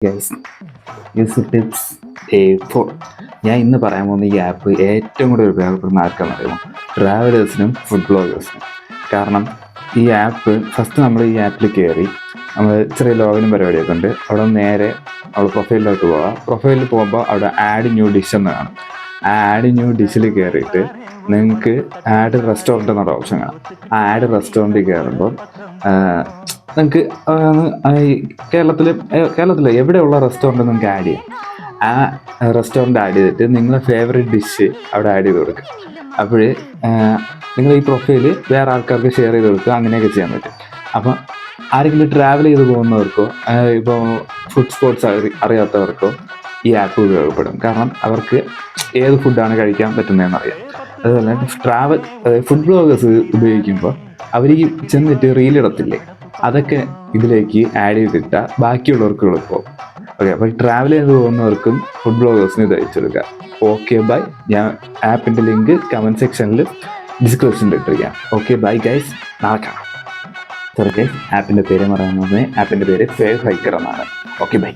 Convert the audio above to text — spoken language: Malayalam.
Guys use tips A4. ഞാൻ ഇന്ന് പറയാൻ പോകുന്ന ഈ ആപ്പ് ഏറ്റവും കൂടുതൽ ഉപയോഗപ്പെടുന്ന ആർക്കാണെന്ന് അറിയുമോ? ട്രാവലേഴ്സിനും ഫുഡ് ബ്ലോഗേഴ്സിനും. കാരണം ഈ ആപ്പ് ഫസ്റ്റ് നമ്മൾ ഈ ആപ്പിൽ കയറി നമ്മൾ ചെറിയ ലോഗിനും പരിപാടിയൊക്കെ ഉണ്ട്. അവിടെ നേരെ നമ്മൾ പ്രൊഫൈലിലോട്ട് പോകാം. പ്രൊഫൈലിൽ പോകുമ്പോൾ അവിടെ ആഡ് ന്യൂ ഡിഷ് എന്ന് കാണും. ആ ആഡ് ന്യൂ ഡിഷിൽ കയറിയിട്ട് നിങ്ങൾക്ക് ആഡ് റെസ്റ്റോറൻറ്റ് എന്നൊരു ഓപ്ഷൻ കാണാം. ആ ആഡ് റെസ്റ്റോറൻറ്റിൽ കയറുമ്പോൾ നിങ്ങൾക്ക് കേരളത്തിൽ എവിടെയുള്ള റെസ്റ്റോറൻറ്റ് നിങ്ങൾക്ക് ആഡ് ചെയ്യാം. ആ റെസ്റ്റോറൻറ്റ് ആഡ് ചെയ്തിട്ട് നിങ്ങളെ ഫേവറേറ്റ് ഡിഷ് അവിടെ ആഡ് ചെയ്ത് കൊടുക്കുക. അപ്പോൾ നിങ്ങൾ ഈ പ്രൊഫൈല് വേറെ ആൾക്കാർക്ക് ഷെയർ ചെയ്ത് കൊടുക്കുക. അങ്ങനെയൊക്കെ ചെയ്യാൻ പറ്റും. അപ്പം ആരെങ്കിലും ട്രാവൽ ചെയ്ത് പോകുന്നവർക്കോ ഇപ്പോൾ ഫുഡ് സ്പോട്ട്സ് അറിയാത്തവർക്കോ ഈ ആപ്പ് ഉപയോഗപ്പെടും. കാരണം അവർക്ക് ഏത് ഫുഡാണ് കഴിക്കാൻ പറ്റുന്നതെന്ന് അറിയാം. അതുപോലെ ഫുഡ് ബ്ലോഗേഴ്സ് ഉപയോഗിക്കുമ്പോൾ അവർ ഈ ചെന്നിട്ട് റീലിടത്തില്ലേ, അതൊക്കെ ഇതിലേക്ക് ആഡ് ചെയ്തിട്ടാൽ ബാക്കിയുള്ളവർക്ക് എളുപ്പം. ഓക്കെ, അപ്പോൾ ട്രാവൽ ചെയ്ത് പോകുന്നവർക്കും ഫുഡ് ബ്ലോഗേഴ്സിന് ഇത് അയച്ചെടുക്കുക. Okay bye. ഞാൻ ആപ്പിൻ്റെ ലിങ്ക് കമൻറ്റ് സെക്ഷനിൽ ഡിസ്ക്രിപ്ഷനിൽ ഇട്ടിരിക്കാം. ഓക്കെ ബൈ ഗൈസ്, നാളെ കാണാം. സോറി ഗൈസ്, ആപ്പിൻ്റെ പേര് പറയുന്നത് ആപ്പിൻ്റെ പേര് ഫേവ് ഹൈക്കർ എന്നാണ്. Okay bye.